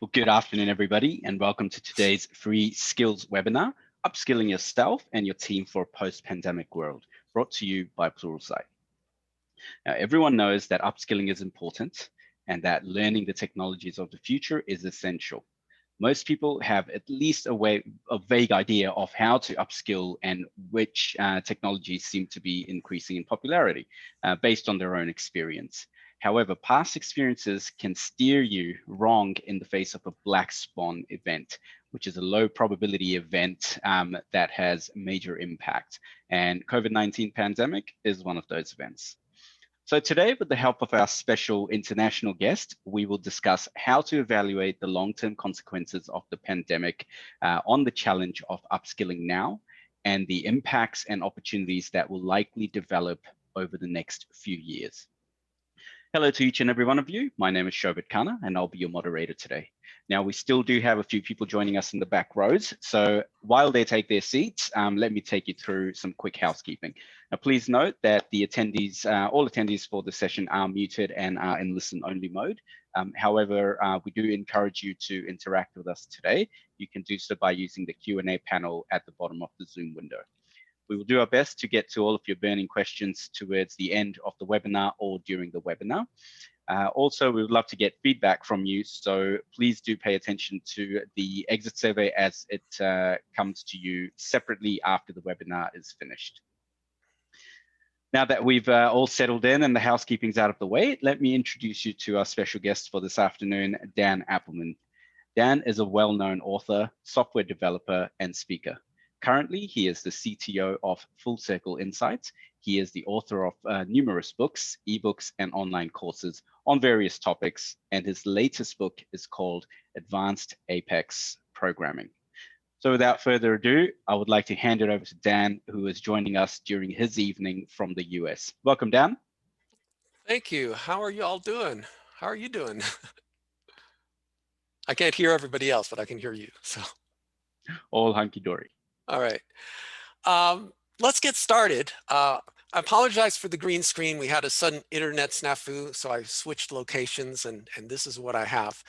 Well, good afternoon, everybody, and welcome to today's free skills webinar, Upskilling Yourself and Your Team for a Post-Pandemic World, brought to you by Pluralsight. Now, everyone knows that upskilling is important and that learning the technologies of the future is essential. Most people have at least a vague idea of how to upskill and which technologies seem to be increasing in popularity based on their own experience. However, past experiences can steer you wrong in the face of a black swan event, which is a low probability event that has major impact. And COVID-19 pandemic is one of those events. So today, with the help of our special international guest, we will discuss how to evaluate the long-term consequences of the pandemic on the challenge of upskilling now and the impacts and opportunities that will likely develop over the next few years. Hello to each and every one of you. My name is Shobit Khanna, and I'll be your moderator today. Now, we still do have a few people joining us in the back rows. So while they take their seats, let me take you through some quick housekeeping. Now, please note that the attendees, all attendees for the session are muted and are in listen-only mode. However, we do encourage you to interact with us today. You can do so by using the Q&A panel at the bottom of the Zoom window. We will do our best to get to all of your burning questions towards the end of the webinar or during the webinar. Also, we would love to get feedback from you, so please do pay attention to the exit survey as it comes to you separately after the webinar is finished. Now that we've all settled in and the housekeeping's out of the way, let me introduce you to our special guest for this afternoon, Dan Appleman. Dan is a well-known author, software developer, and speaker. Currently, he is the CTO of Full Circle Insights. He is the author of numerous books, ebooks, and online courses on various topics, and his latest book is called Advanced Apex Programming. So without further ado, I would like to hand it over to Dan, who is joining us during his evening from the US. Welcome, Dan. Thank you. How are you all doing? How are you doing? I can't hear everybody else, but I can hear you. So, all hunky-dory. All right. Let's get started. I apologize for the green screen. We had a sudden internet snafu, so I switched locations, and this is what I have.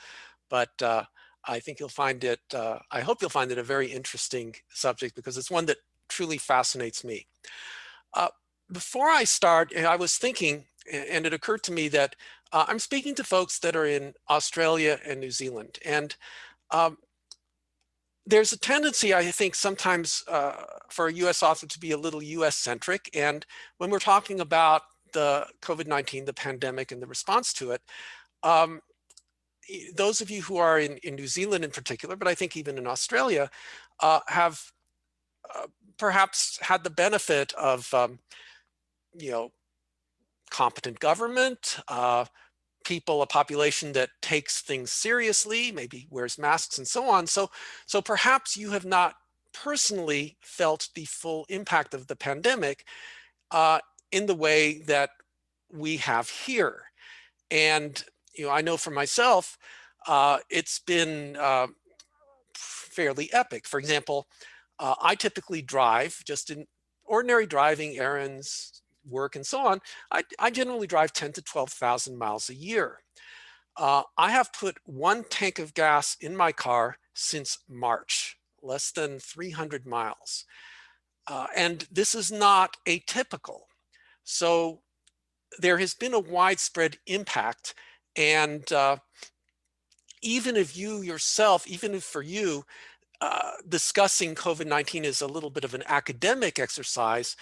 But I think you'll find it, I hope you'll find it a very interesting subject because it's one that truly fascinates me. Before I start, I was thinking, and it occurred to me that I'm speaking to folks that are in Australia and New Zealand. And there's a tendency, I think, sometimes for a US author to be a little US centric. And when we're talking about the COVID-19, the pandemic, and the response to it, those of you who are in New Zealand in particular, but I think even in Australia, have perhaps had the benefit of, competent government, people, a population that takes things seriously, maybe wears masks and so on. So perhaps you have not personally felt the full impact of the pandemic in the way that we have here. And I know for myself, it's been fairly epic. For example, I typically drive just in ordinary driving, errands, work, and so on. I generally drive 10 to 12,000 miles a year. I have put 1 tank of gas in my car since March, less than 300 miles. And this is not atypical. So there has been a widespread impact. And even if you yourself, even if for you, discussing COVID-19 is a little bit of an academic exercise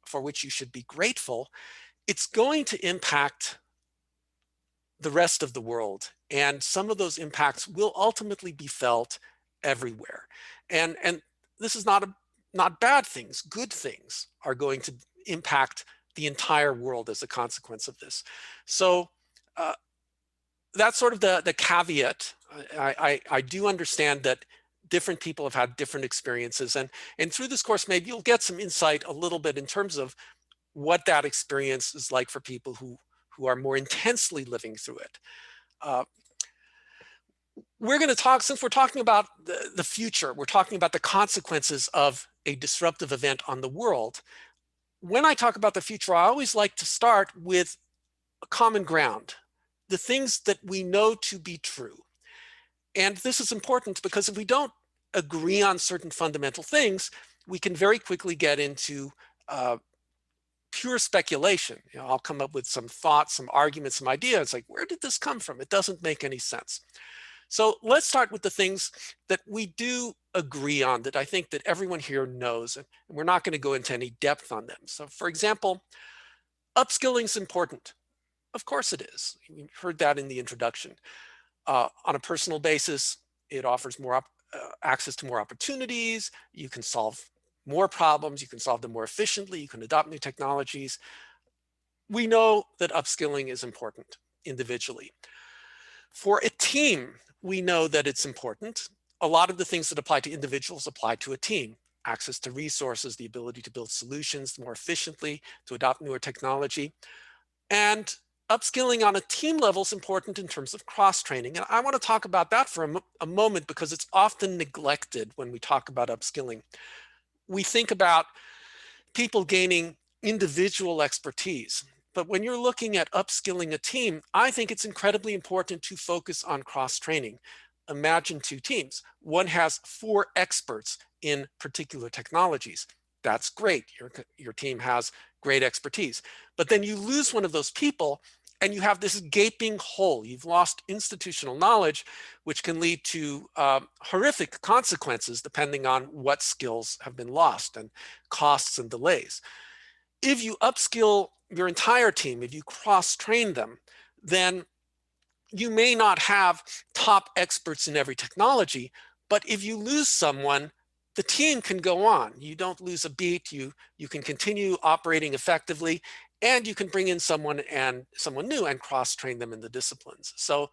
for which you should be grateful, it's going to impact the rest of the world. And some of those impacts will ultimately be felt everywhere. And this is not bad things. Good things are going to impact the entire world as a consequence of this. So that's sort of the caveat. I do understand that different people have had different experiences. And through this course, maybe you'll get some insight a little bit in terms of what that experience is like for people who are more intensely living through it. We're going to talk, since we're talking about the future, we're talking about the consequences of a disruptive event on the world. When I talk about the future, I always like to start with a common ground, the things that we know to be true. And this is important because if we don't agree on certain fundamental things, we can very quickly get into pure speculation. I'll come up with some thoughts, some arguments, some ideas, like, where did this come from? It doesn't make any sense. So let's start with the things that we do agree on, that I think that everyone here knows, and we're not going to go into any depth on them. So for example, upskilling is important. Of course it is. You heard that in the introduction. On a personal basis, it offers more access to more opportunities. You can solve more problems. You can solve them more efficiently. You can adopt new technologies. We know that upskilling is important individually. For a team, we know that it's important. A lot of the things that apply to individuals apply to a team. Access to resources, the ability to build solutions more efficiently, to adopt newer technology. And upskilling on a team level is important in terms of cross-training. And I want to talk about that for a moment because it's often neglected when we talk about upskilling. We think about people gaining individual expertise. But when you're looking at upskilling a team, I think it's incredibly important to focus on cross-training. Imagine two teams. One has 4 experts in particular technologies. That's great. Your team has great expertise. But then you lose one of those people and you have this gaping hole. You've lost institutional knowledge, which can lead to horrific consequences depending on what skills have been lost and costs and delays. If you upskill your entire team, if you cross-train them, then you may not have top experts in every technology, but if you lose someone, the team can go on. You don't lose a beat. You can continue operating effectively, and you can bring in someone new and cross-train them in the disciplines. So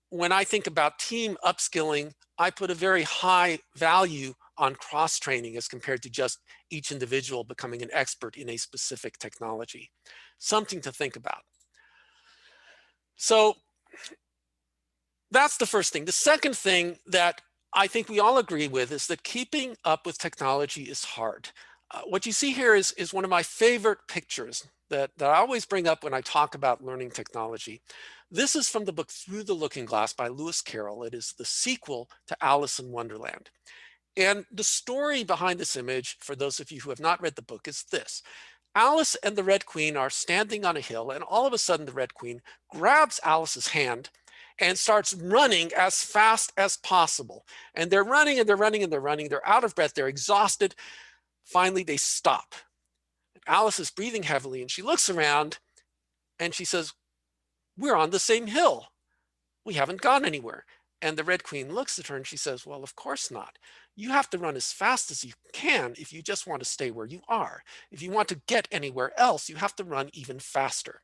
when I think about team upskilling, I put a very high value on cross-training as compared to just each individual becoming an expert in a specific technology. Something to think about. So that's the first thing. The second thing that I think we all agree with is that keeping up with technology is hard. What you see here is one of my favorite pictures that I always bring up when I talk about learning technology. This is from the book Through the Looking Glass by Lewis Carroll. It is the sequel to Alice in Wonderland. And the story behind this image, for those of you who have not read the book, is this. Alice and the Red Queen are standing on a hill, and all of a sudden the Red Queen grabs Alice's hand and starts running as fast as possible. And they're running and they're running and they're running. They're out of breath. They're exhausted. Finally, they stop. Alice is breathing heavily and she looks around and she says, "We're on the same hill. We haven't gone anywhere." And the Red Queen looks at her and she says, "Well, of course not. You have to run as fast as you can if you just want to stay where you are. If you want to get anywhere else, you have to run even faster."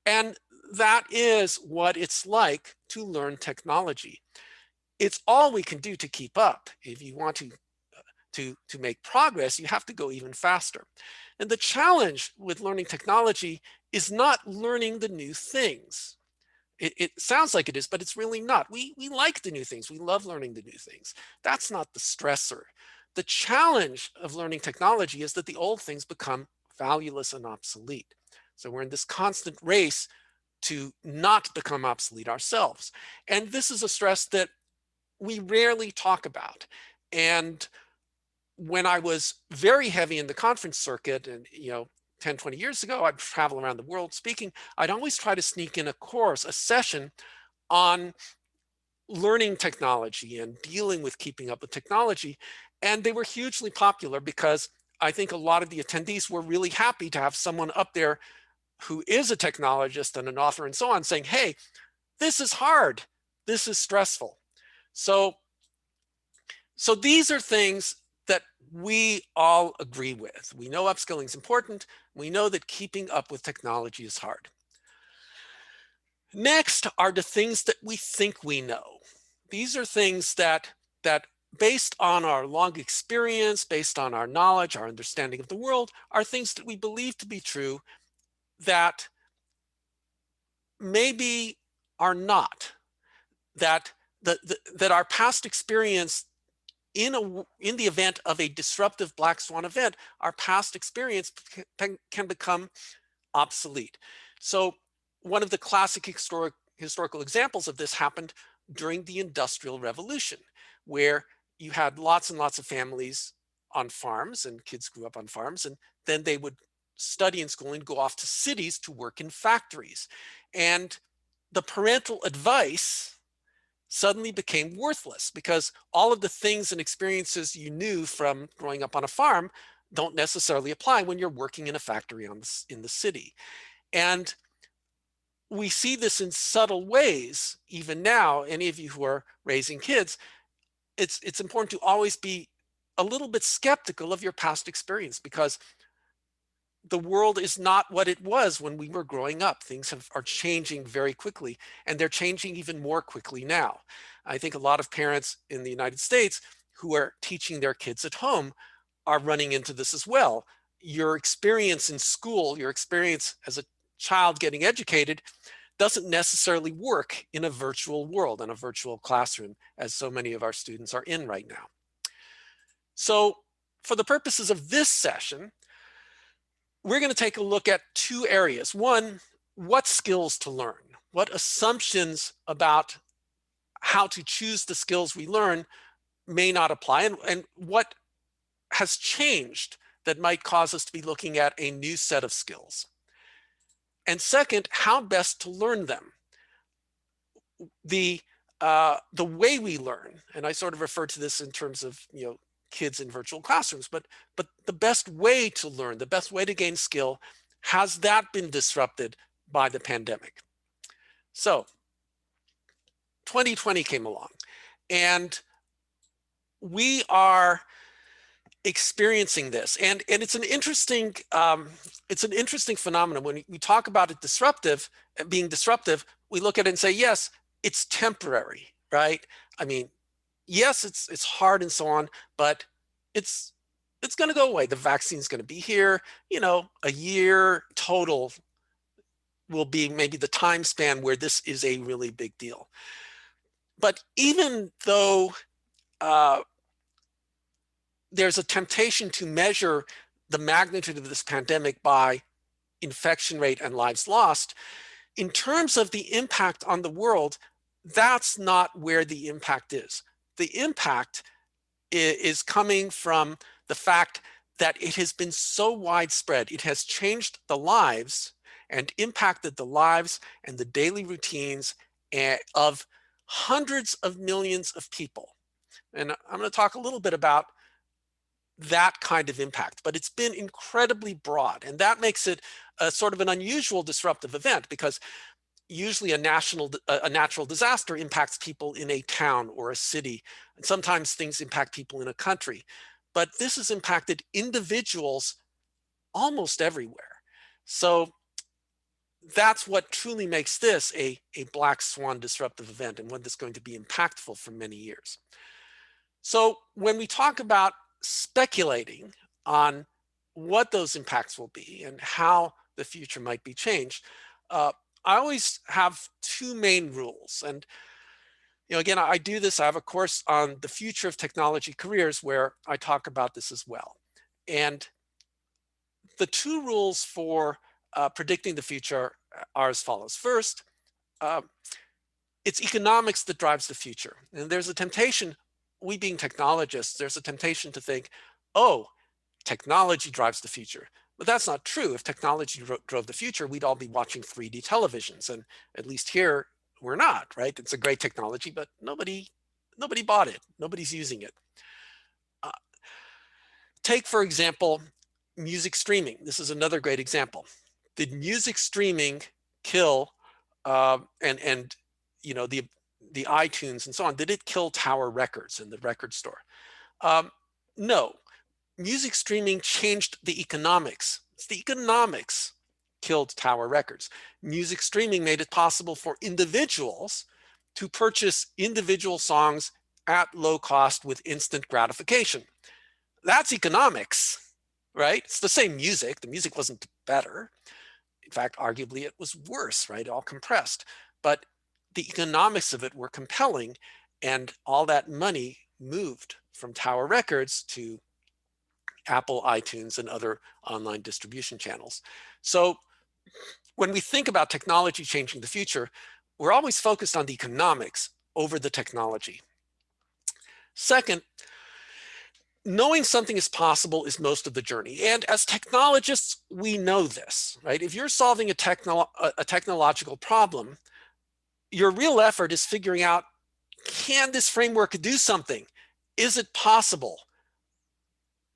And that is what it's like to learn technology. It's all we can do to keep up. If you want to make progress, you have to go even faster. And the challenge with learning technology is not learning the new things. It sounds like it is, but it's really not. We like the new things. We love learning the new things. That's not the stressor. The challenge of learning technology is that the old things become valueless and obsolete. So we're in this constant race to not become obsolete ourselves. And this is a stress that we rarely talk about. And when I was very heavy in the conference circuit and, 10, 20 years ago, I'd travel around the world speaking, I'd always try to sneak in a course, a session on learning technology and dealing with keeping up with technology. And they were hugely popular because I think a lot of the attendees were really happy to have someone up there who is a technologist and an author and so on saying, "Hey, this is hard. This is stressful." So these are things that we all agree with. We know upskilling is important. We know that keeping up with technology is hard. Next are the things that we think we know. These are things that based on our long experience, based on our knowledge, our understanding of the world, are things that we believe to be true that maybe are not. That our past experience in the event of a disruptive black swan event, our past experience can become obsolete. So one of the classic historical examples of this happened during the Industrial Revolution, where you had lots and lots of families on farms and kids grew up on farms, and then they would study in school and go off to cities to work in factories. And the parental advice suddenly became worthless because all of the things and experiences you knew from growing up on a farm don't necessarily apply when you're working in a factory in the city. And we see this in subtle ways even now. Any of you who are raising kids, it's important to always be a little bit skeptical of your past experience, because the world is not what it was when we were growing up. Things are changing very quickly, and they're changing even more quickly now. I think a lot of parents in the United States who are teaching their kids at home are running into this as well. Your experience in school, your experience as a child getting educated, doesn't necessarily work in a virtual world, in a virtual classroom, as so many of our students are in right now. So for the purposes of this session, we're going to take a look at two areas. One, what skills to learn, what assumptions about how to choose the skills we learn may not apply, and what has changed that might cause us to be looking at a new set of skills. And second, how best to learn them. The way we learn, and I sort of refer to this in terms of kids in virtual classrooms, but the best way to learn, the best way to gain skill, has that been disrupted by the pandemic? So 2020 came along, and we are experiencing this, and it's an interesting phenomenon. When we talk about it being disruptive, we look at it and say, yes, it's temporary, right? I mean, yes, it's hard and so on, but it's going to go away. The vaccine's going to be here. A year total will be maybe the time span where this is a really big deal. But even though there's a temptation to measure the magnitude of this pandemic by infection rate and lives lost, in terms of the impact on the world, that's not where the impact is. The impact is coming from the fact that it has been so widespread. It has changed the lives and impacted the lives and the daily routines of hundreds of millions of people. And I'm going to talk a little bit about that kind of impact, but it's been incredibly broad, and that makes it a sort of an unusual disruptive event, because usually a natural disaster impacts people in a town or a city, and sometimes things impact people in a country, but this has impacted individuals almost everywhere. So that's what truly makes this a black swan disruptive event, and one that's going to be impactful for many years. So when we talk about speculating on what those impacts will be and how the future might be changed, I always have two main rules. And again, I do this. I have a course on the future of technology careers where I talk about this as well. And the two rules for predicting the future are as follows. First, it's economics that drives the future. And there's a temptation, we being technologists, there's a temptation to think, oh, technology drives the future. But that's not true. If technology drove the future, we'd all be watching 3D televisions. And at least here, we're not, right? It's a great technology, but nobody bought it. Nobody's using it. Take, for example, music streaming. This is another great example. Did music streaming kill the iTunes and so on, did it kill Tower Records and the record store? No. Music streaming changed the economics. It's the economics killed Tower Records. Music streaming made it possible for individuals to purchase individual songs at low cost with instant gratification. That's economics, right? It's the same music. The music wasn't better. In fact, arguably it was worse, right? All compressed. But the economics of it were compelling, and all that money moved from Tower Records to Apple, iTunes, and other online distribution channels. So when we think about technology changing the future, we're always focused on the economics, over the technology. Second, knowing something is possible is most of the journey. And as technologists, we know this, right? If you're solving a technological problem, your real effort is figuring out, can this framework do something? Is it possible?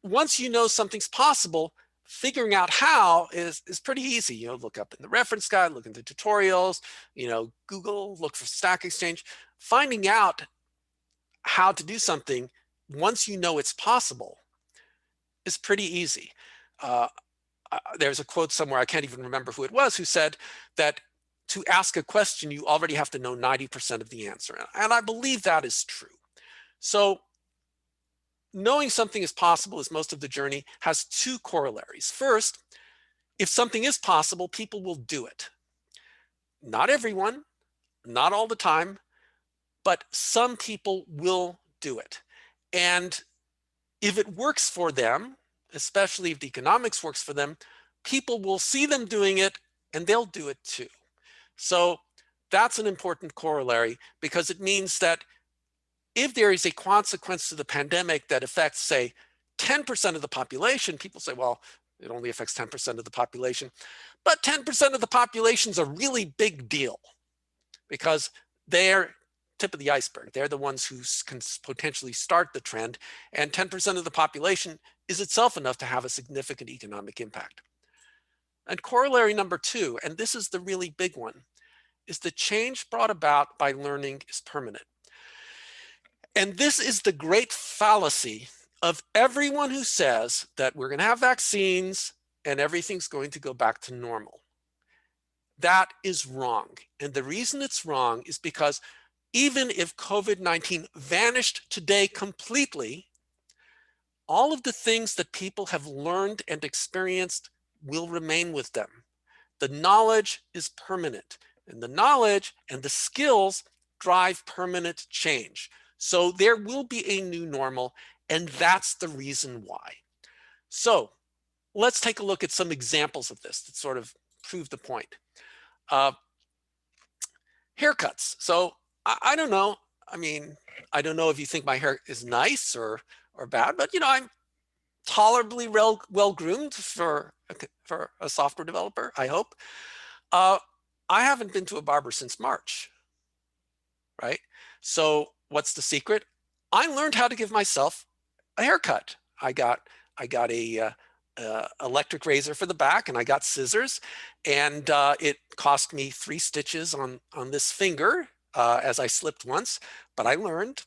Once you know something's possible, figuring out how is pretty easy. You know, look up in the reference guide, look into tutorials, you know, Google, look for Stack Exchange. Finding out how to do something once you know it's possible is pretty easy. There's a quote somewhere, I can't even remember who it was, who said that to ask a question, you already have to know 90% of the answer. And I believe that is true. So knowing something is possible is most of the journey has two corollaries. First, if something is possible, people will do it. Not everyone, not all the time, but some people will do it. And if it works for them, especially if the economics works for them, people will see them doing it and they'll do it too. So that's an important corollary, because it means that if there is a consequence to the pandemic that affects, say, 10% of the population, people say, well, it only affects 10% of the population. But 10% of the population is a really big deal, because they're tip of the iceberg. They're the ones who can potentially start the trend. And 10% of the population is itself enough to have a significant economic impact. And corollary number two, and this is the really big one, is the change brought about by learning is permanent. And this is the great fallacy of everyone who says that we're going to have vaccines and everything's going to go back to normal. That is wrong. And the reason it's wrong is because even if COVID-19 vanished today completely, all of the things that people have learned and experienced will remain with them. The knowledge is permanent, and the knowledge and the skills drive permanent change. So there will be a new normal, and that's the reason why. So let's take a look at some examples of this that sort of prove the point. Haircuts. So I don't know. I mean, I don't know if you think my hair is nice or bad, but you know, I'm tolerably well groomed for a software developer, I hope. I haven't been to a barber since March, right? So what's the secret? I learned how to give myself a haircut. I got a electric razor for the back, and I got scissors, and it cost me 3 stitches on this finger as I slipped once, but I learned.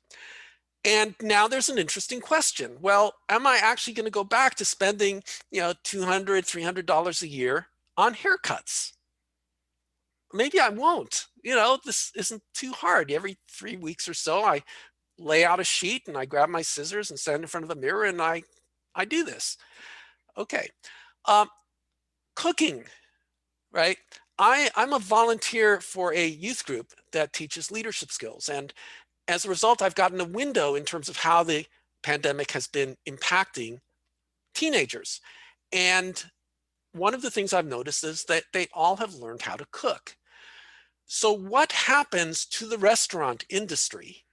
And now there's an interesting question. Well, am I actually going to go back to spending, you know, $200, $300 a year on haircuts? Maybe I won't. You know, this isn't too hard. Every 3 weeks or so, I lay out a sheet and I grab my scissors and stand in front of a mirror and I do this. Okay. Cooking, right? I'm a volunteer for a youth group that teaches leadership skills. And as a result, I've gotten a window in terms of how the pandemic has been impacting teenagers. And one of the things I've noticed is that they all have learned how to cook. So what happens to the restaurant industry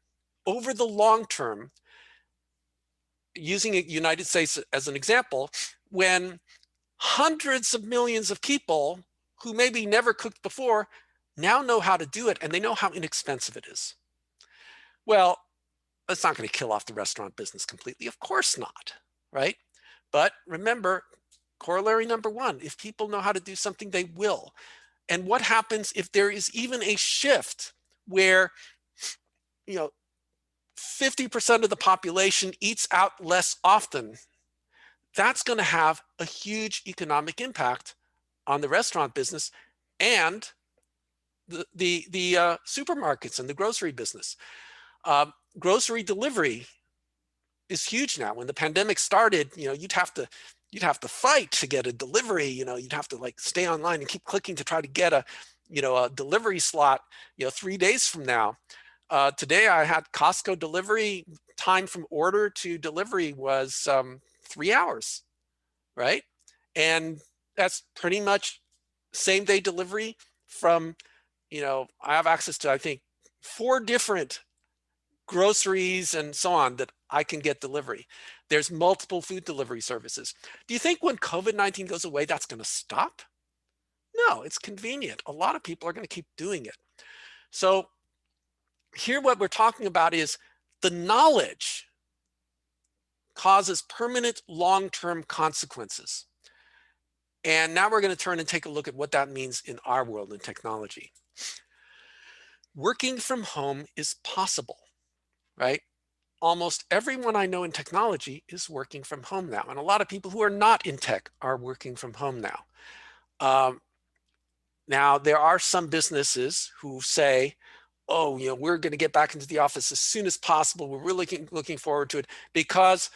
over the long term, using the United States as an example, when hundreds of millions of people who maybe never cooked before now know how to do it, and they know how inexpensive it is? Well, it's not going to kill off the restaurant business completely. Of course not, right? But remember, corollary number one, if people know how to do something, they will. And what happens if there is even a shift where, you know, 50% of the population eats out less often? That's going to have a huge economic impact on the restaurant business and the supermarkets and the grocery business. Grocery delivery is huge now. When the pandemic started, you know, you'd have to fight to get a delivery. You know, you'd have to like stay online and keep clicking to try to get a delivery slot, 3 days from now. Today I had Costco delivery. Time from order to delivery was 3 hours, right? And that's pretty much same day delivery from, I have access to, I think, 4 different groceries and so on that I can get delivery. There's multiple food delivery services. Do you think when COVID-19 goes away, that's going to stop? No, it's convenient. A lot of people are going to keep doing it. So here what we're talking about is the knowledge causes permanent long-term consequences. And now we're going to turn and take a look at what that means in our world in technology. Working from home is possible, right? Almost everyone I know in technology is working from home now. And a lot of people who are not in tech are working from home now. Now, there are some businesses who say, oh, we're going to get back into the office as soon as possible. We're really looking forward to it because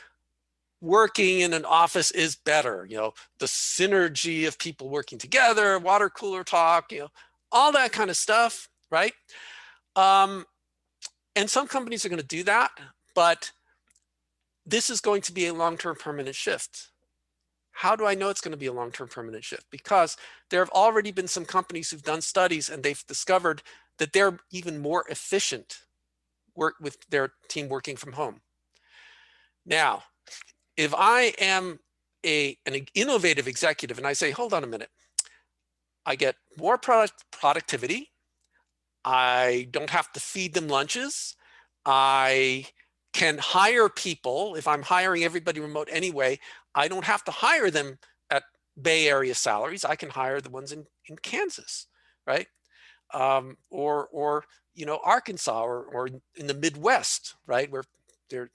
working in an office is better. The synergy of people working together, water cooler talk, all that kind of stuff, right? And some companies are going to do that, but this is going to be a long-term permanent shift. How do I know it's going to be a long-term permanent shift? Because there have already been some companies who've done studies and they've discovered that they're even more efficient with their team working from home. Now, if I am an innovative executive and I say, hold on a minute, I get more productivity, I don't have to feed them lunches, I can hire people. If I'm hiring everybody remote anyway, I don't have to hire them at Bay Area salaries. I can hire the ones in Kansas, right? Or Arkansas or in the Midwest, right? Where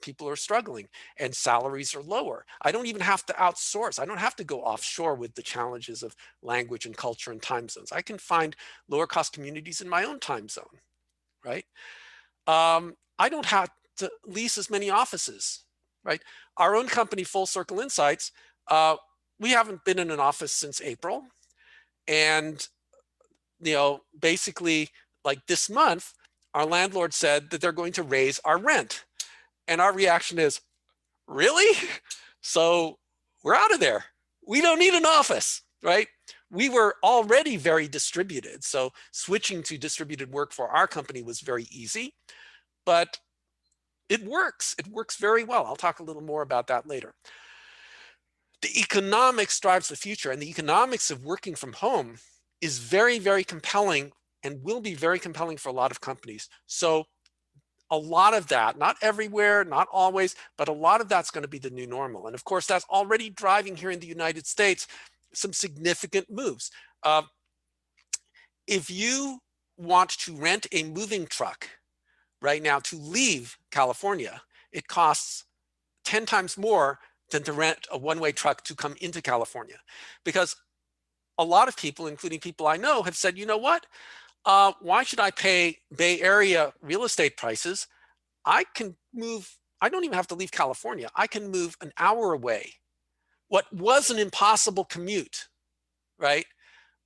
people are struggling and salaries are lower. I don't even have to outsource. I don't have to go offshore with the challenges of language and culture and time zones. I can find lower cost communities in my own time zone, right? I don't have to lease as many offices, right? Our own company, Full Circle Insights, we haven't been in an office since April. And, basically like this month, our landlord said that they're going to raise our rent. And our reaction is, really? So we're out of there. We don't need an office, right? We were already very distributed. So switching to distributed work for our company was very easy, but it works. It works very well. I'll talk a little more about that later. The economics drives the future, and the economics of working from home is very, very compelling and will be very compelling for a lot of companies. So a lot of that, not everywhere, not always, but a lot of that's going to be the new normal. And of course, that's already driving here in the United States some significant moves. If you want to rent a moving truck right now to leave California, it costs 10 times more than to rent a one-way truck to come into California. Because a lot of people, including people I know, have said, you know what? Why should I pay Bay Area real estate prices? I can move. I don't even have to leave California. I can move an hour away. What was an impossible commute, right?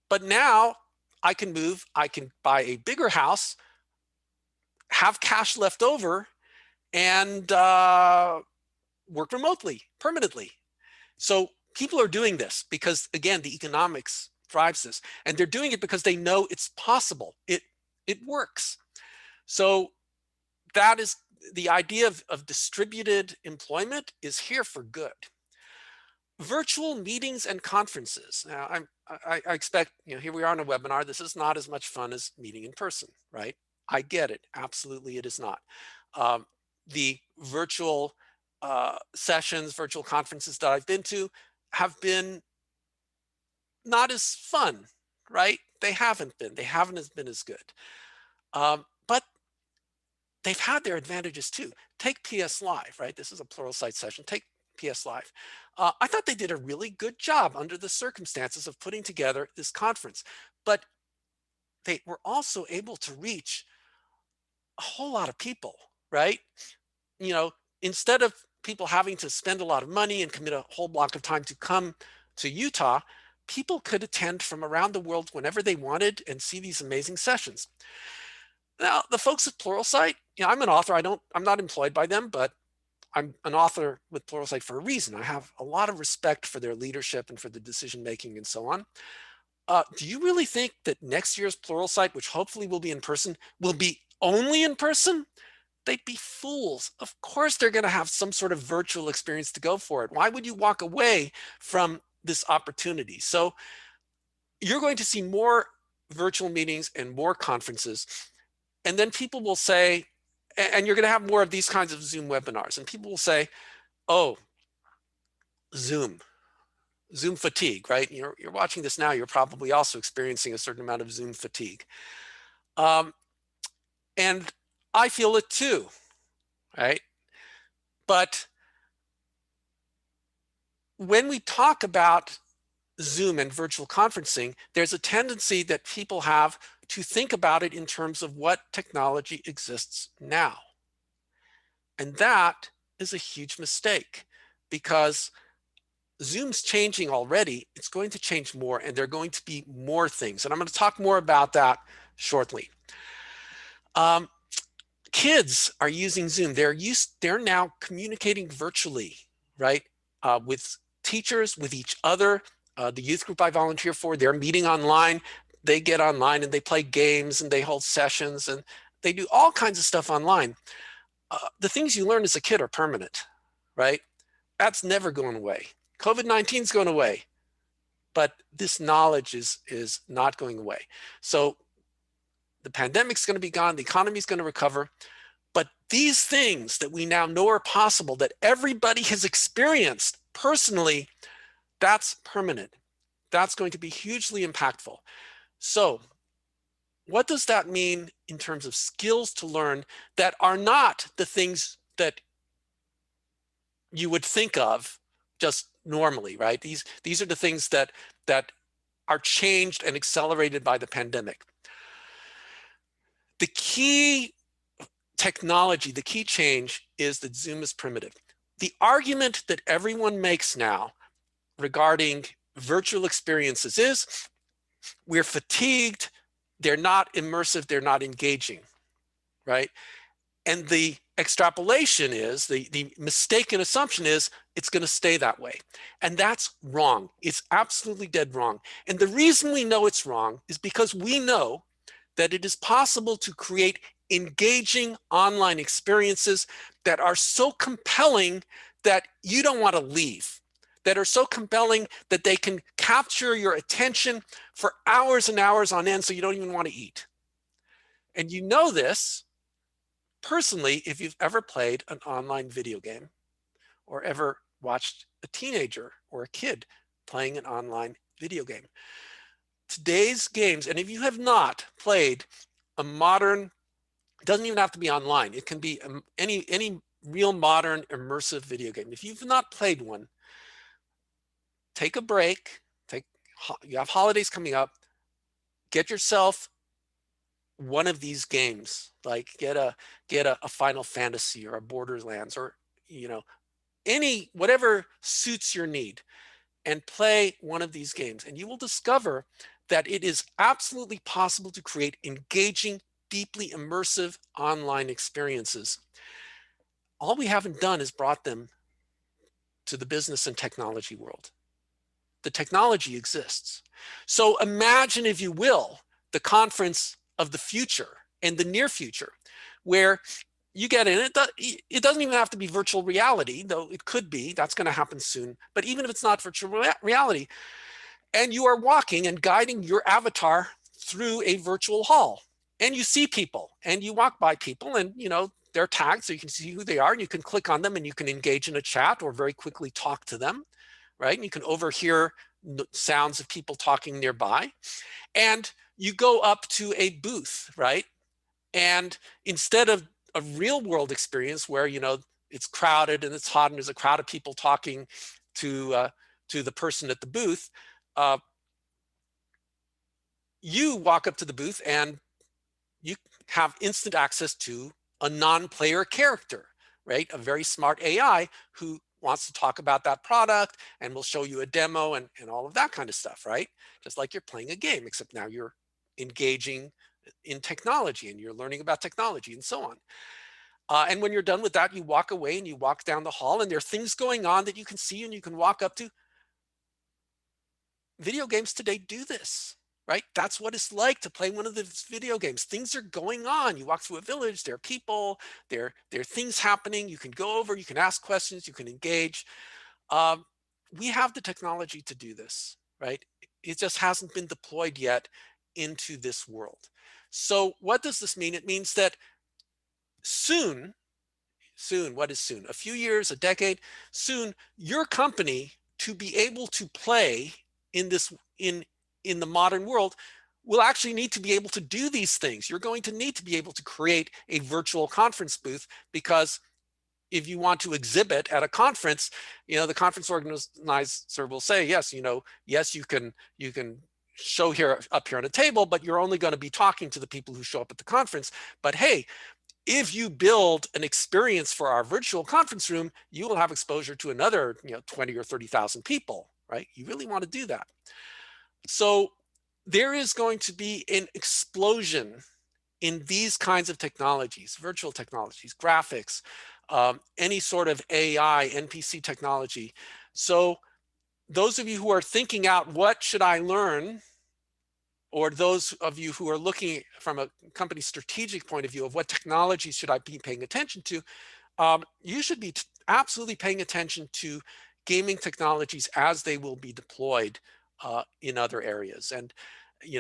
But now I can move. I can buy a bigger house, have cash left over, and work remotely permanently. So people are doing this because, again, the economics drives this, and they're doing it because they know it's possible. It works. So that is the idea of distributed employment is here for good. Virtual meetings and conferences. Now, I expect, here we are on a webinar. This is not as much fun as meeting in person, right? I get it. Absolutely, it is not. The virtual sessions, virtual conferences that I've been to have been not as fun, right? They haven't been. They haven't been as good. But they've had their advantages too. Take PS Live, right? This is a Pluralsight session. Take PS Live. I thought they did a really good job under the circumstances of putting together this conference, but they were also able to reach a whole lot of people, right? Instead of people having to spend a lot of money and commit a whole block of time to come to Utah, people could attend from around the world whenever they wanted and see these amazing sessions. Now, the folks at Pluralsight, I'm an author. I'm not employed by them, but I'm an author with Pluralsight for a reason. I have a lot of respect for their leadership and for the decision making and so on. Do you really think that next year's Pluralsight, which hopefully will be in person, will be only in person? They'd be fools. Of course, they're going to have some sort of virtual experience to go for it. Why would you walk away from this opportunity? So you're going to see more virtual meetings and more conferences. And then people will say, and you're going to have more of these kinds of Zoom webinars, and people will say, oh, Zoom fatigue, right? You're watching this now, you're probably also experiencing a certain amount of Zoom fatigue. And I feel it too, right? But when we talk about Zoom and virtual conferencing, there's a tendency that people have to think about it in terms of what technology exists now. And that is a huge mistake, because Zoom's changing already. It's going to change more, and there are going to be more things. And I'm going to talk more about that shortly. Kids are using Zoom. They're now communicating virtually, right? With teachers, with each other. The youth group I volunteer for, they're meeting online. They get online and they play games and they hold sessions and they do all kinds of stuff online. The things you learn as a kid are permanent, right? That's never going away. COVID-19 is going away, but this knowledge is not going away. So the pandemic's going to be gone, the economy is going to recover, but these things that we now know are possible, that everybody has experienced personally, that's permanent. That's going to be hugely impactful. So what does that mean in terms of skills to learn that are not the things that you would think of just normally, right? These are the things that are changed and accelerated by the pandemic. The key technology, the key change is that Zoom is primitive. The argument that everyone makes now regarding virtual experiences is we're fatigued, they're not immersive, they're not engaging, right? And the extrapolation is, the mistaken assumption is it's going to stay that way. And that's wrong. It's absolutely dead wrong. And the reason we know it's wrong is because we know that it is possible to create engaging online experiences that are so compelling that you don't want to leave, that are so compelling that they can capture your attention for hours and hours on end so you don't even want to eat. And you know this personally if you've ever played an online video game or ever watched a teenager or a kid playing an online video game. Today's games, and if you have not played a modern, it doesn't even have to be online, it can be any real modern immersive video game. If you've not played one, take a break, you have holidays coming up, get yourself one of these games, like get a Final Fantasy or a Borderlands, or whatever suits your need, and play one of these games, and you will discover that it is absolutely possible to create engaging, deeply immersive online experiences. All we haven't done is brought them to the business and technology world. The technology exists. So imagine, if you will, the conference of the future and the near future, where you get in it. It doesn't even have to be virtual reality, though it could be. That's going to happen soon. But even if it's not virtual reality, and you are walking and guiding your avatar through a virtual hall, and you see people, and you walk by people, and they're tagged so you can see who they are, and you can click on them, and you can engage in a chat or very quickly talk to them, right? And you can overhear sounds of people talking nearby, and you go up to a booth, right? And instead of a real world experience where it's crowded and it's hot and there's a crowd of people talking to the person at the booth, you walk up to the booth and you have instant access to a non-player character, right? A very smart AI who wants to talk about that product and will show you a demo and all of that kind of stuff, right? Just like you're playing a game, except now you're engaging in technology and you're learning about technology and so on. And when you're done with that, you walk away and you walk down the hall, and there are things going on that you can see and you can walk up to. Video games today do this, right? That's what it's like to play one of the video games. Things are going on. You walk through a village, there are people, there are things happening. You can go over, you can ask questions, you can engage. Um, we have the technology to do this, right? It just hasn't been deployed yet into this world. So what does this mean? It means that soon, what is soon? A few years, a decade, soon, your company to be able to play in this, in the modern world will actually need to be able to do these things. You're going to need to be able to create a virtual conference booth, because if you want to exhibit at a conference, the conference organizer will say, yes, yes, you can show here up here on a table, but you're only going to be talking to the people who show up at the conference. But hey, if you build an experience for our virtual conference room, you will have exposure to another 20 or 30,000 people, right? You really want to do that. So there is going to be an explosion in these kinds of technologies, virtual technologies, graphics, any sort of AI, NPC technology. So those of you who are thinking out, what should I learn? Or those of you who are looking from a company strategic point of view of what technologies should I be paying attention to, you should be absolutely paying attention to gaming technologies as they will be deployed in other areas. And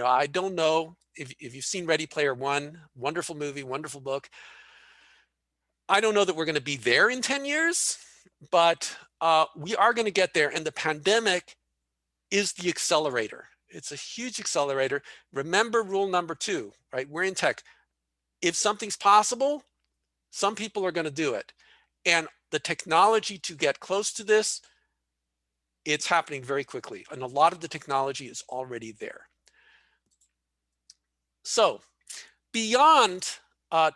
I don't know if you've seen Ready Player One, wonderful movie, wonderful book. I don't know that we're going to be there in 10 years, but we are going to get there. And the pandemic is the accelerator. It's a huge accelerator. Remember rule number 2, right? We're in tech. If something's possible, some people are going to do it. And the technology to get close to this, it's happening very quickly. And a lot of the technology is already there. So beyond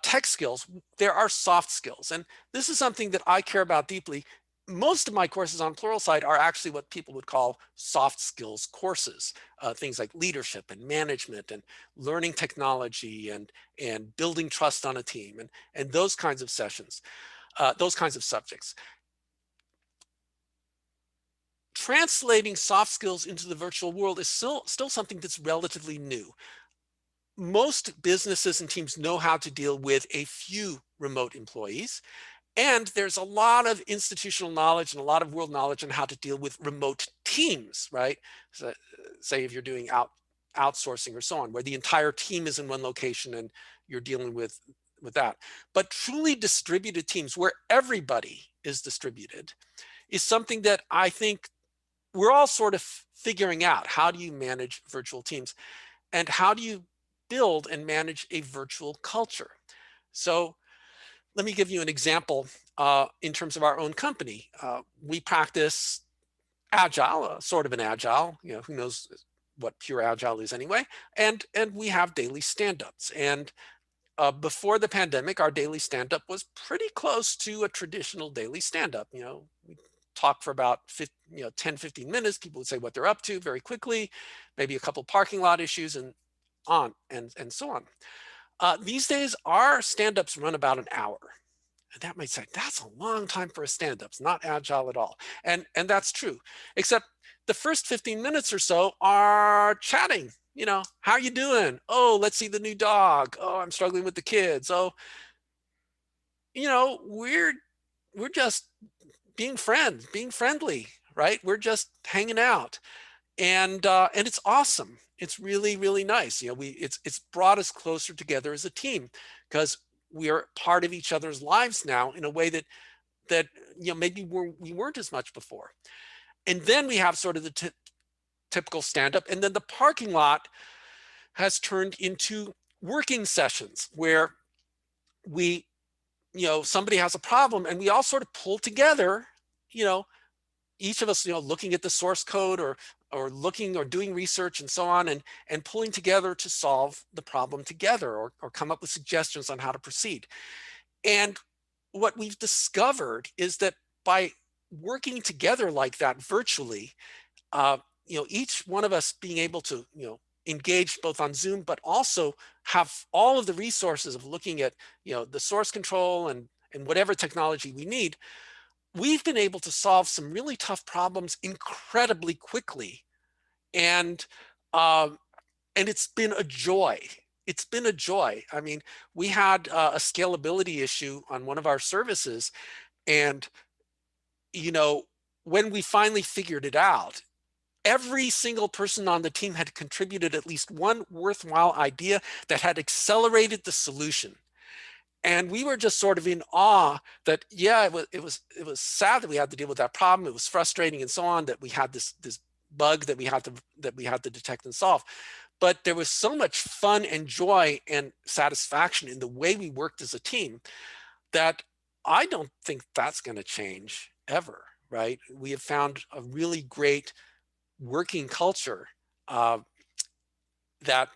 tech skills, there are soft skills. And this is something that I care about deeply. Most of my courses on Pluralsight are actually what people would call soft skills courses, things like leadership and management and learning technology and building trust on a team and those kinds of sessions, those kinds of subjects. Translating soft skills into the virtual world is still something that's relatively new. Most businesses and teams know how to deal with a few remote employees. And there's a lot of institutional knowledge and a lot of world knowledge on how to deal with remote teams, right? So, say if you're doing outsourcing or so on, where the entire team is in one location and you're dealing with that. But truly distributed teams where everybody is distributed is something that I think we're all sort of figuring out. How do you manage virtual teams? And how do you build and manage a virtual culture? So let me give you an example in terms of our own company. We practice agile, sort of an agile, who knows what pure agile is anyway. And we have daily stand-ups. And before the pandemic, our daily stand-up was pretty close to a traditional daily stand-up. We talk for about 10, 15 minutes. People would say what they're up to very quickly, maybe a couple parking lot issues and on and so on. These days, our stand-ups run about an hour. And that might say, that's a long time for a stand-up. It's not agile at all. And that's true, except the first 15 minutes or so are chatting. How are you doing? Oh, let's see the new dog. Oh, I'm struggling with the kids. Oh, we're just being friends, being friendly, right? We're just hanging out. And it's awesome. It's really, really nice. It's brought us closer together as a team because we are part of each other's lives now in a way that maybe we weren't as much before. And then we have sort of the typical stand-up, and then the parking lot has turned into working sessions where we, somebody has a problem and we all sort of pull together, each of us, looking at the source code or looking or doing research and so on, and pulling together to solve the problem together or come up with suggestions on how to proceed. And what we've discovered is that by working together like that virtually, each one of us being able to, engage both on Zoom, but also have all of the resources of looking at, the source control and whatever technology we need, we've been able to solve some really tough problems incredibly quickly. And And it's been a joy. It's been a joy. I mean, we had a scalability issue on one of our services, and you know, when we finally figured it out, every single person on the team had contributed at least one worthwhile idea that had accelerated the solution. And we were just sort of in awe that, yeah, it was sad that we had to deal with that problem. It was frustrating and so on, that we had this bug that we had to detect and solve. But there was so much fun and joy and satisfaction in the way we worked as a team that I don't think that's going to change ever, right? We have found a really great working culture uh, that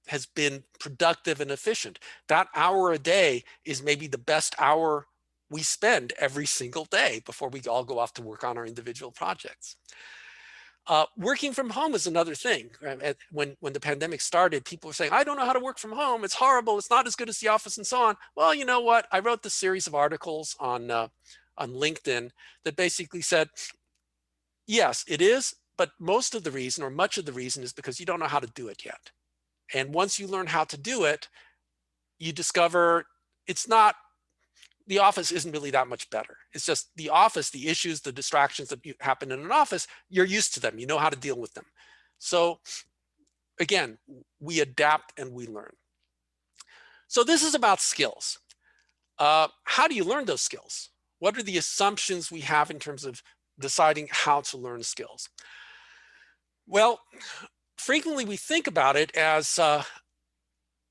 has been productive and efficient. That hour a day is maybe the best hour we spend every single day before we all go off to work on our individual projects. Working from home is another thing. Right? When the pandemic started, people were saying, I don't know how to work from home. It's horrible. It's not as good as the office and so on. Well, you know what? I wrote this series of articles on LinkedIn that basically said, yes, it is, but most of the reason, or much of the reason, is because you don't know how to do it yet. And once you learn how to do it, you discover it's not, the office isn't really that much better. It's just the office, the issues, the distractions that happen in an office, you're used to them. You know how to deal with them. So again, we adapt and we learn. So this is about skills. How do you learn those skills? What are the assumptions we have in terms of deciding how to learn skills? Well, frequently we think about it as,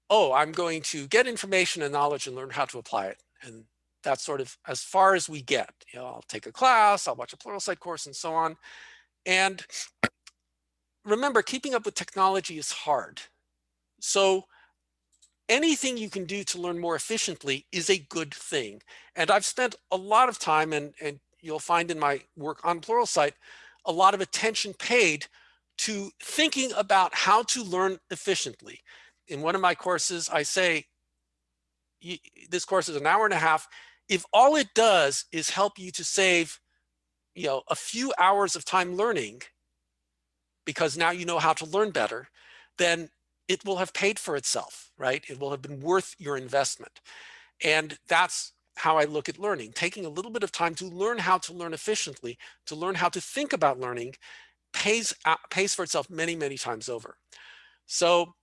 oh, I'm going to get information and knowledge and learn how to apply it. And that's sort of as far as we get. You know, I'll take a class, I'll watch a Pluralsight course and so on. And remember, keeping up with technology is hard. So anything you can do to learn more efficiently is a good thing. And I've spent a lot of time, and you'll find in my work on Pluralsight, a lot of attention paid to thinking about how to learn efficiently. In one of my courses, I say, this course is an hour and a half. If all it does is help you to save, a few hours of time learning, because now you know how to learn better, then it will have paid for itself, right? It will have been worth your investment. And that's how I look at learning. Taking a little bit of time to learn how to learn efficiently, to learn how to think about learning, pays for itself many, many times over. So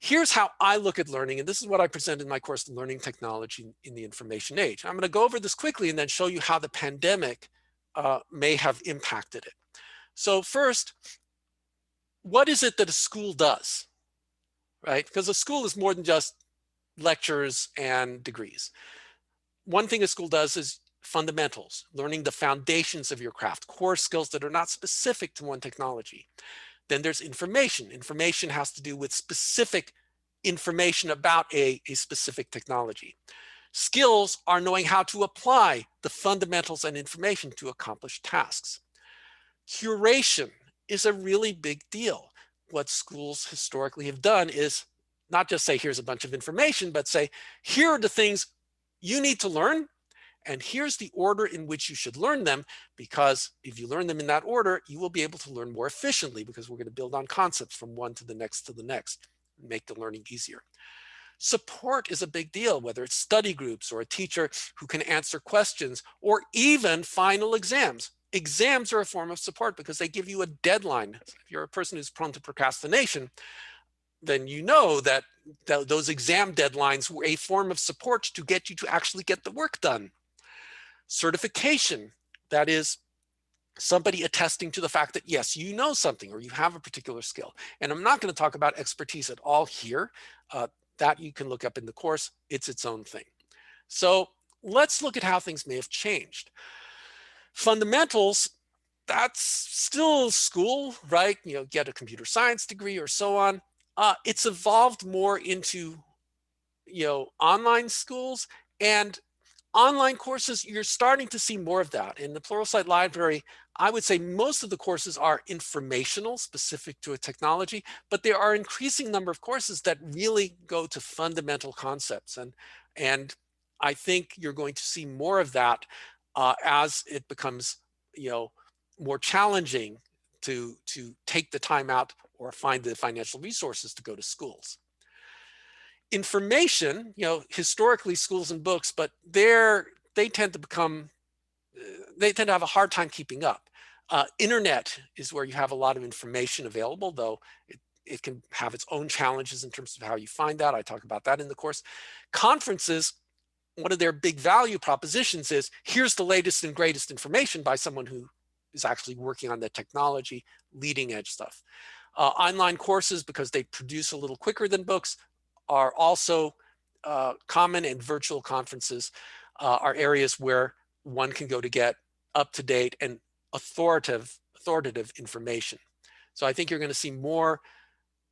here's how I look at learning, and this is what I present in my course, Learning Technology in the Information Age. I'm going to go over this quickly and then show you how the pandemic may have impacted it. So first, what is it that a school does, right? Because a school is more than just lectures and degrees. One thing a school does is fundamentals, learning the foundations of your craft, core skills that are not specific to one technology. Then there's information. Information has to do with specific information about a specific technology. Skills are knowing how to apply the fundamentals and information to accomplish tasks. Curation is a really big deal. What schools historically have done is not just say, here's a bunch of information, but say, here are the things you need to learn, and here's the order in which you should learn them, because if you learn them in that order, you will be able to learn more efficiently, because we're going to build on concepts from one to the next, make the learning easier. Support is a big deal, whether it's study groups or a teacher who can answer questions, or even final exams. Exams are a form of support because they give you a deadline. If you're a person who's prone to procrastination, then you know that those exam deadlines were a form of support to get you to actually get the work done. Certification, that is somebody attesting to the fact that, yes, you know something or you have a particular skill. And I'm not going to talk about expertise at all here. That you can look up in the course. It's its own thing. So let's look at how things may have changed. Fundamentals, that's still school, right? Get a computer science degree or so on. It's evolved more into, online schools and online courses. You're starting to see more of that. In the Pluralsight library, I would say most of the courses are informational, specific to a technology, but there are an increasing number of courses that really go to fundamental concepts. And I think you're going to see more of that as it becomes, more challenging to take the time out or find the financial resources to go to schools. Information, historically schools and books, but they tend to have a hard time keeping up. Internet is where you have a lot of information available, though it can have its own challenges in terms of how you find that. I talk about that in the course. Conferences, one of their big value propositions is here's the latest and greatest information by someone who is actually working on the technology, leading edge stuff. Online courses, because they produce a little quicker than books, are also common, and virtual conferences are areas where one can go to get up-to-date and authoritative information. So I think you're going to see more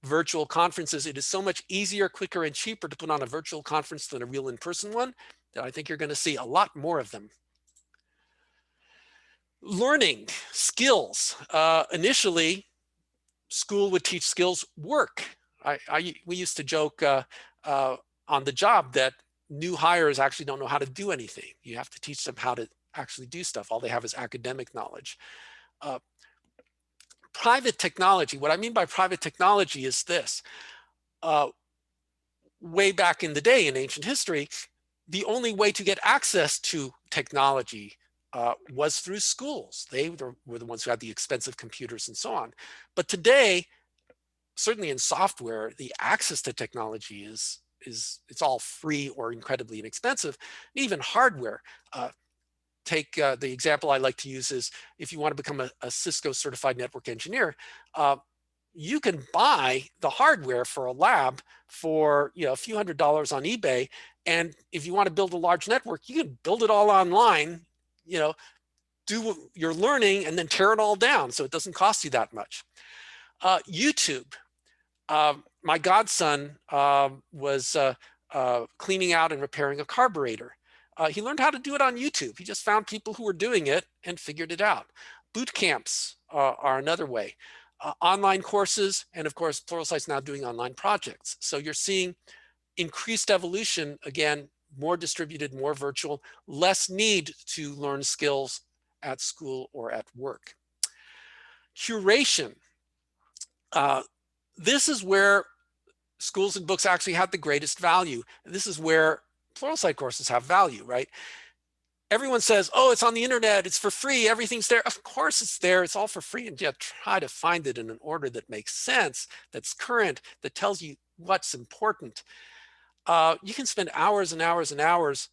virtual conferences. It is so much easier, quicker, and cheaper to put on a virtual conference than a real in-person one that I think you're going to see a lot more of them. Learning skills. Initially, school would teach skills work. We used to joke on the job that new hires actually don't know how to do anything. You have to teach them how to actually do stuff. All they have is academic knowledge. Private technology. What I mean by private technology is this. Way back in the day in ancient history, the only way to get access to technology was through schools. They were the ones who had the expensive computers and so on. But today, certainly in software, the access to technology it's all free or incredibly inexpensive. Even hardware. Take the example I like to use is if you want to become a Cisco certified network engineer, you can buy the hardware for a lab for a few $100s on eBay. And if you want to build a large network, you can build it all online, do your learning and then tear it all down. So it doesn't cost you that much. YouTube. My godson was cleaning out and repairing a carburetor. He learned how to do it on YouTube. He just found people who were doing it and figured it out. Boot camps are another way. Online courses, and of course, Pluralsight's now doing online projects. So you're seeing increased evolution, again, more distributed, more virtual, less need to learn skills at school or at work. Curation. This is where schools and books actually have the greatest value. This is where Pluralsight courses have value, right? Everyone says, oh, it's on the internet, it's for free, everything's there. Of course it's there, it's all for free, and yet try to find it in an order that makes sense, that's current, that tells you what's important. You can spend hours and hours and hours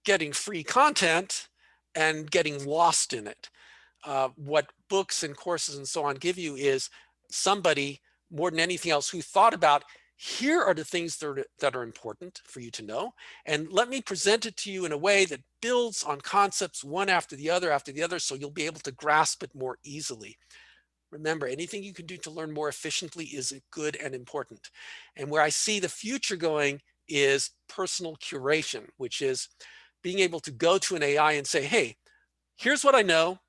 getting free content and getting lost in it. What books and courses and so on give you is somebody, more than anything else, who thought about, here are the things that are important for you to know, and let me present it to you in a way that builds on concepts one after the other, so you'll be able to grasp it more easily. Remember, anything you can do to learn more efficiently is good and important. And where I see the future going is personal curation, which is being able to go to an AI and say, hey, here's what I know,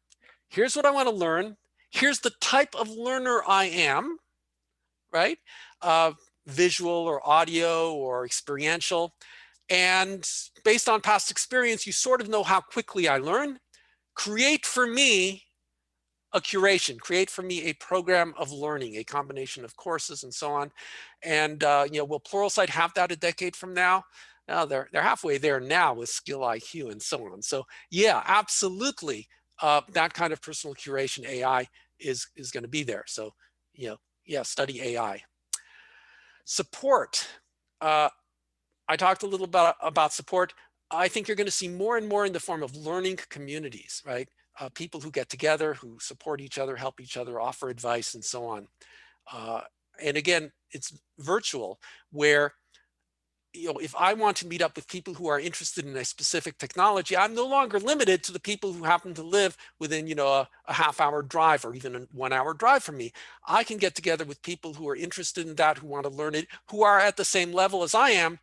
here's what I want to learn, here's the type of learner I am, right? Visual or audio or experiential. And based on past experience, you sort of know how quickly I learn. Create for me a curation, create for me a program of learning, a combination of courses and so on. And will Pluralsight have that a decade from now? No, they're halfway there now with Skill IQ and so on. So yeah, absolutely, that kind of personal curation AI is going to be there. So yeah, study AI. Support. I talked a little about support. I think you're going to see more and more in the form of learning communities, right? People who get together, who support each other, help each other, offer advice, and so on. And again, it's virtual, where if I want to meet up with people who are interested in a specific technology, I'm no longer limited to the people who happen to live within, a half-hour drive or even a 1-hour drive from me. I can get together with people who are interested in that, who want to learn it, who are at the same level as I am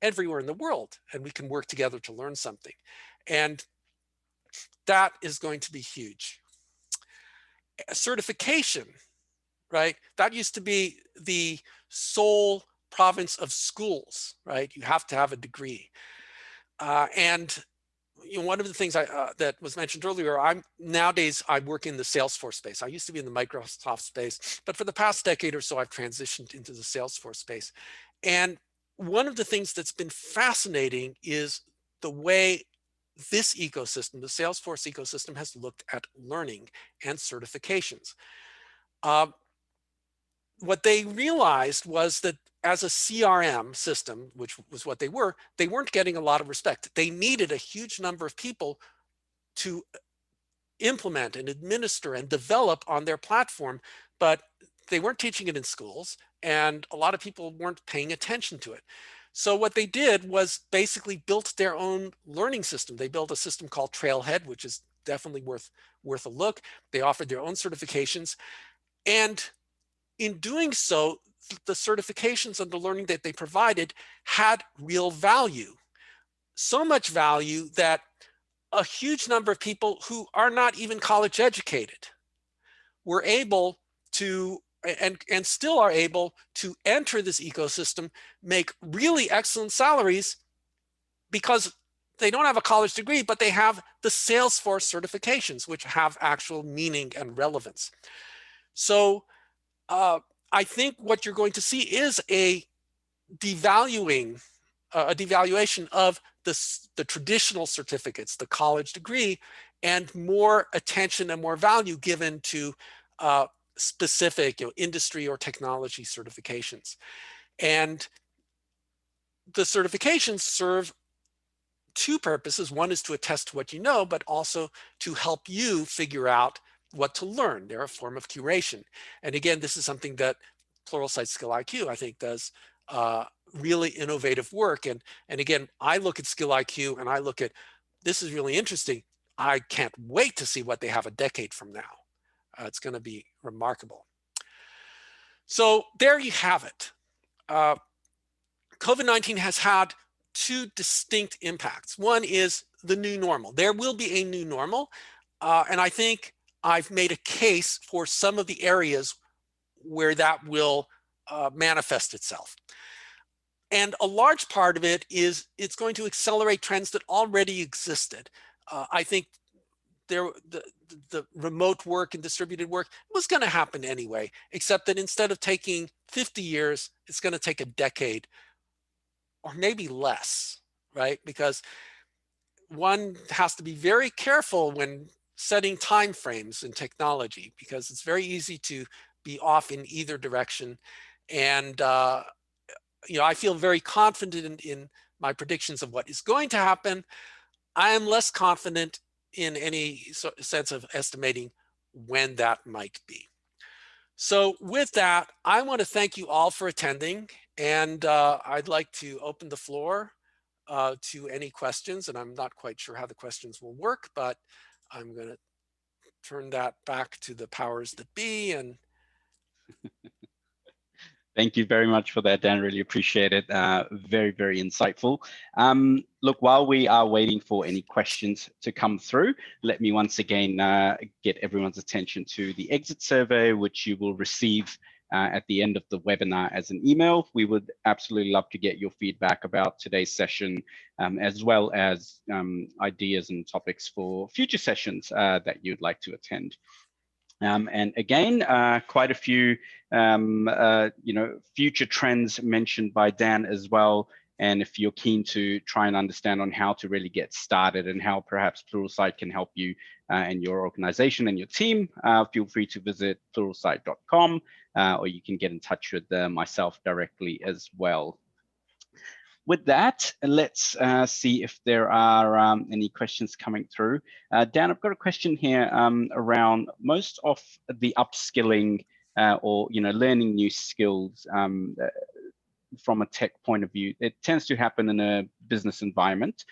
everywhere in the world, and we can work together to learn something. And that is going to be huge. Certification, right? That used to be the sole province of schools, right? You have to have a degree. And one of the things that was mentioned earlier, nowadays I work in the Salesforce space. I used to be in the Microsoft space, but for the past decade or so, I've transitioned into the Salesforce space. And one of the things that's been fascinating is the way this ecosystem, the Salesforce ecosystem, has looked at learning and certifications. What they realized was that as a CRM system, which was what they weren't getting a lot of respect. They needed a huge number of people to implement and administer and develop on their platform, but they weren't teaching it in schools, and a lot of people weren't paying attention to it. So what they did was basically built their own learning system. They built a system called Trailhead, which is definitely worth a look. They offered their own certifications, and in doing so, the certifications and the learning that they provided had real value. So much value that a huge number of people who are not even college educated were able to, and still are able to, enter this ecosystem, make really excellent salaries because they don't have a college degree, but they have the Salesforce certifications, which have actual meaning and relevance. So I think what you're going to see is a devaluation of the traditional certificates, the college degree, and more attention and more value given to specific industry or technology certifications. And the certifications serve two purposes. One is to attest to what you know, but also to help you figure out what to learn. They're a form of curation. And again, this is something that Pluralsight Skill IQ, I think, does really innovative work. And again, I look at Skill IQ and I look at, this is really interesting. I can't wait to see what they have a decade from now. It's going to be remarkable. So there you have it. COVID-19 has had two distinct impacts. One is the new normal. There will be a new normal. And I think I've made a case for some of the areas where that will manifest itself. And a large part of it is it's going to accelerate trends that already existed. I think the remote work and distributed work was going to happen anyway, except that instead of taking 50 years, it's going to take a decade or maybe less, right? Because one has to be very careful when setting time frames in technology, because it's very easy to be off in either direction. And I feel very confident in my predictions of what is going to happen. I am less confident in any sense of estimating when that might be. So with that, I want to thank you all for attending, and I'd like to open the floor to any questions, and I'm not quite sure how the questions will work, but I'm going to turn that back to the powers that be. And Thank you very much for that, Dan. Really appreciate it. Very, very insightful. Look, while we are waiting for any questions to come through, let me once again get everyone's attention to the exit survey, which you will receive at the end of the webinar as an email. We would absolutely love to get your feedback about today's session, as well as ideas and topics for future sessions that you'd like to attend. And again, quite a few, future trends mentioned by Dan as well. And if you're keen to try and understand on how to really get started and how perhaps Pluralsight can help you and your organization and your team, feel free to visit pluralsight.com, or you can get in touch with myself directly as well. With that, let's see if there are any questions coming through. Dan, I've got a question here around most of the upskilling or learning new skills from a tech point of view. It tends to happen in a business environment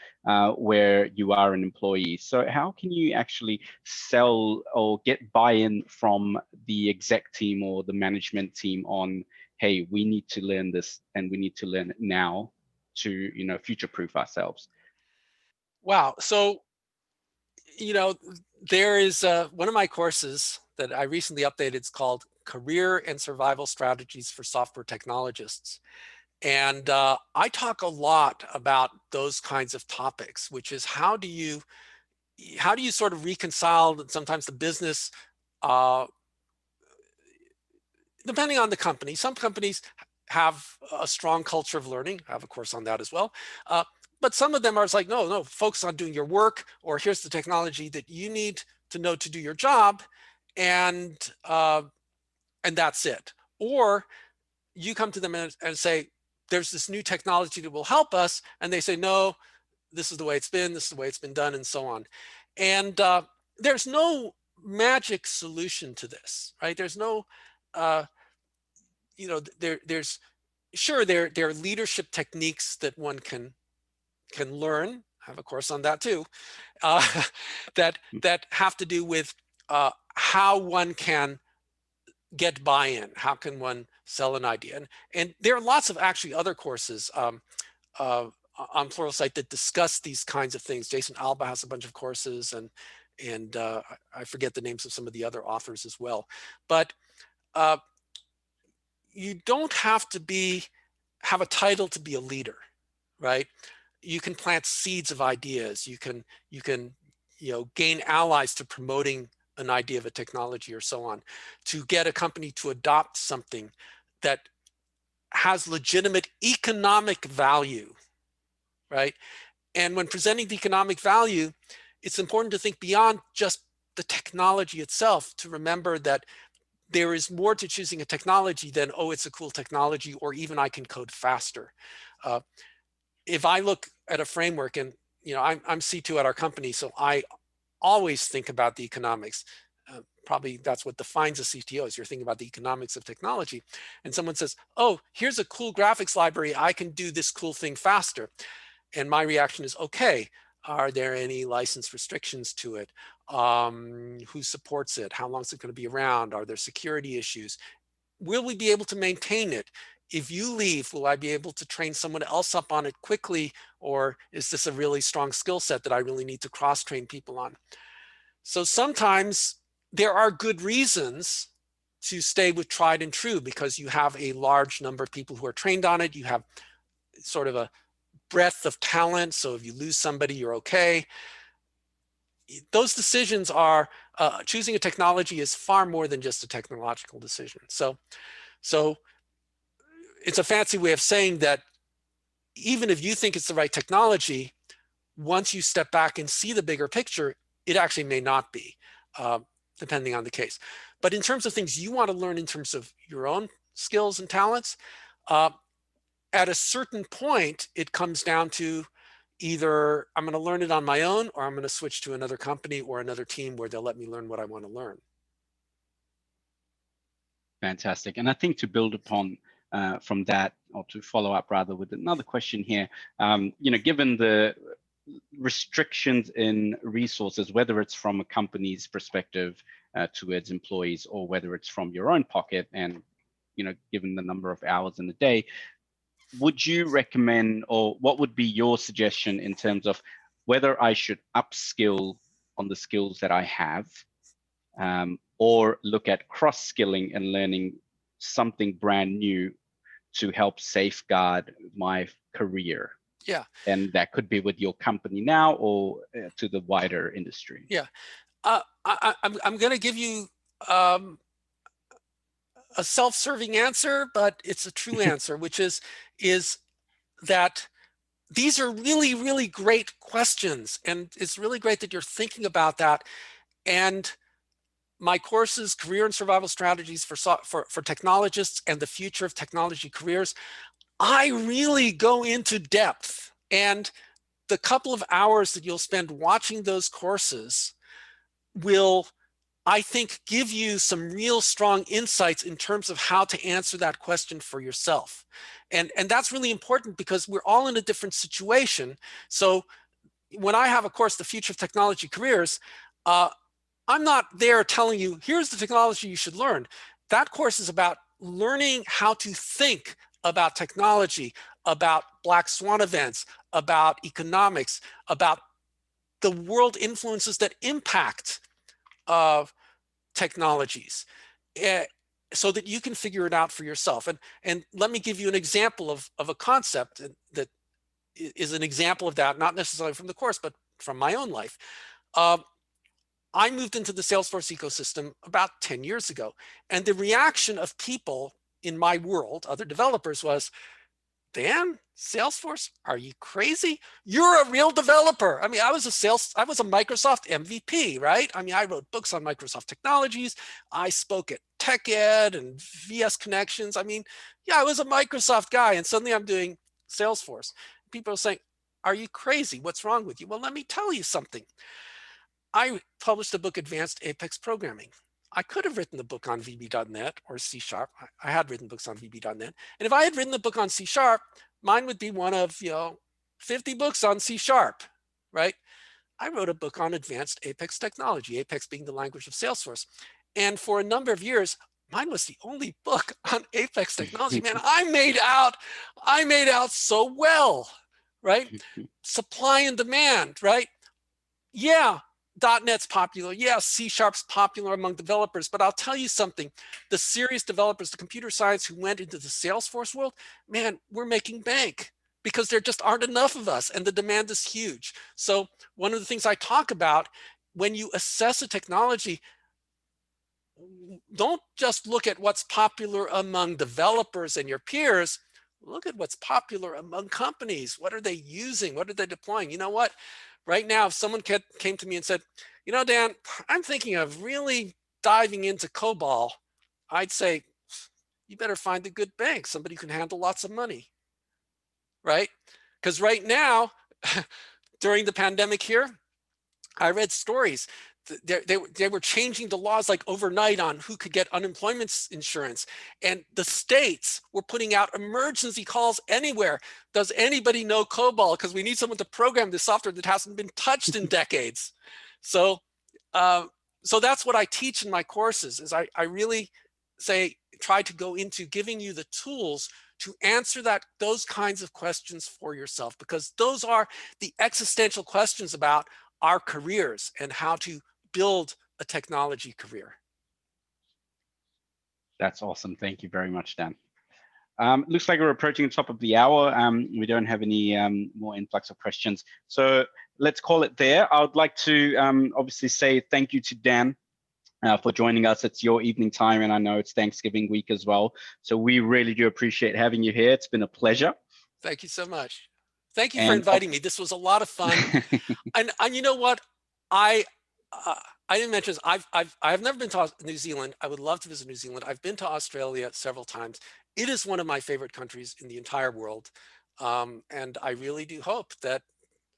where you are an employee. So how can you actually sell or get buy-in from the exec team or the management team on, hey, we need to learn this and we need to learn it now to future-proof ourselves? wow. So, there is one of my courses that I recently updated. It's called Career and Survival Strategies for Software Technologists. And I talk a lot about those kinds of topics, which is how do you sort of reconcile sometimes the business, depending on the company. Some companies have a strong culture of learning. I have a course on that as well. But some of them are like, no, focus on doing your work, or here's the technology that you need to know to do your job, and that's it. Or you come to them and say, there's this new technology that will help us, and they say, no, this is the way it's been, this is the way it's been done, and so on. And there's no magic solution to this, right? There's no, there's sure there are leadership techniques that one can learn. I have a course on that too, that have to do with how one can get buy-in, how can one sell an idea, and there are lots of actually other courses on Pluralsight that discuss these kinds of things. Jason Alba has a bunch of courses, and I forget the names of some of the other authors as well. But you don't have to have a title to be a leader, right? You can plant seeds of ideas. You can gain allies to promoting an idea of a technology or so on, to get a company to adopt something that has legitimate economic value, right? And when presenting the economic value, it's important to think beyond just the technology itself, to remember that there is more to choosing a technology than, oh, it's a cool technology, or even I can code faster. If I look at a framework, and I'm C2 at our company, so I always think about the economics. Probably that's what defines a CTO, is you're thinking about the economics of technology. And someone says, oh, here's a cool graphics library, I can do this cool thing faster. And my reaction is, okay, are there any license restrictions to it? Who supports it? How long is it going to be around? Are there security issues? Will we be able to maintain it? If you leave, will I be able to train someone else up on it quickly? Or is this a really strong skill set that I really need to cross-train people on? So sometimes there are good reasons to stay with tried and true, because you have a large number of people who are trained on it. You have sort of a breadth of talent. So if you lose somebody, you're okay. Those decisions are, choosing a technology is far more than just a technological decision. So it's a fancy way of saying that even if you think it's the right technology, once you step back and see the bigger picture, it actually may not be, depending on the case. But in terms of things you want to learn in terms of your own skills and talents, at a certain point, it comes down to either I'm going to learn it on my own, or I'm going to switch to another company or another team where they'll let me learn what I want to learn. Fantastic. And I think to build upon from that, or to follow up rather with another question here, given the restrictions in resources, whether it's from a company's perspective towards employees, or whether it's from your own pocket, and given the number of hours in the day, would you recommend, or what would be your suggestion in terms of whether I should upskill on the skills that I have, or look at cross-skilling and learning something brand new to help safeguard my career? Yeah. And that could be with your company now, or to the wider industry. Yeah. I'm going to give you a self-serving answer, but it's a true answer, which is that these are really, really great questions. And it's really great that you're thinking about that. And my courses, Career and Survival Strategies for Technologists and the Future of Technology Careers, I really go into depth. And the couple of hours that you'll spend watching those courses will, I think, give you some real strong insights in terms of how to answer that question for yourself. And that's really important, because we're all in a different situation. So when I have a course, The Future of Technology Careers, I'm not there telling you, here's the technology you should learn. That course is about learning how to think about technology, about black swan events, about economics, about the world influences that impact technologies. so that you can figure it out for yourself. And let me give you an example of a concept that is an example of that, not necessarily from the course, but from my own life. I moved into the Salesforce ecosystem about 10 years ago, and the reaction of people in my world, other developers, was, Dan, Salesforce, are you crazy? You're a real developer. I mean, I was a Microsoft MVP, right? I mean, I wrote books on Microsoft technologies. I spoke at TechEd and VS Connections. I mean, yeah, I was a Microsoft guy, and suddenly I'm doing Salesforce. People are saying, are you crazy? What's wrong with you? Well, let me tell you something. I published a book, Advanced Apex Programming. I could have written the book on VB.NET or C#. I had written books on VB.NET. And if I had written the book on C#, mine would be one of, 50 books on C#, right? I wrote a book on advanced Apex technology, Apex being the language of Salesforce. And for a number of years, mine was the only book on Apex technology. Man, I made out so well, right? Supply and demand, right? Yeah, .NET's popular. Yeah, C#'s popular among developers. But I'll tell you something. The serious developers, the computer science who went into the Salesforce world, man, we're making bank because there just aren't enough of us and the demand is huge. So one of the things I talk about when you assess a technology, don't just look at what's popular among developers and your peers. Look at what's popular among companies. What are they using? What are they deploying? You know what? Right now, if someone came to me and said, Dan, I'm thinking of really diving into COBOL, I'd say, you better find a good bank, somebody who can handle lots of money, right? Because right now, during the pandemic here, I read stories. They were changing the laws like overnight on who could get unemployment insurance. And the states were putting out emergency calls anywhere. Does anybody know COBOL? Because we need someone to program this software that hasn't been touched in decades. So that's what I teach in my courses is I really try to go into giving you the tools to answer those kinds of questions for yourself, because those are the existential questions about our careers and how to build a technology career. That's awesome. Thank you very much, Dan. Looks like we're approaching the top of the hour. We don't have any more influx of questions. So let's call it there. I would like to obviously say thank you to Dan for joining us. It's your evening time, and I know it's Thanksgiving week as well. So we really do appreciate having you here. It's been a pleasure. Thank you so much. Thank you for inviting me. This was a lot of fun. and you know what? I didn't mention this. I've never been to New Zealand. I would love to visit New Zealand. I've been to Australia several times. It is one of my favorite countries in the entire world. And I really do hope that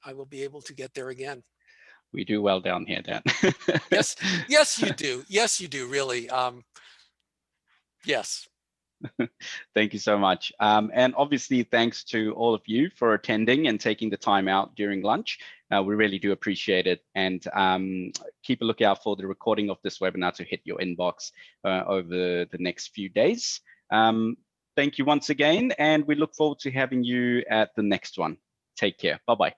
I will be able to get there again. We do well down here, Dan. Yes, you do. Yes, you do, really. Yes. Thank you so much. And obviously, thanks to all of you for attending and taking the time out during lunch. We really do appreciate it. And keep a lookout for the recording of this webinar to hit your inbox over the next few days. Thank you once again, and we look forward to having you at the next one. Take care. Bye-bye.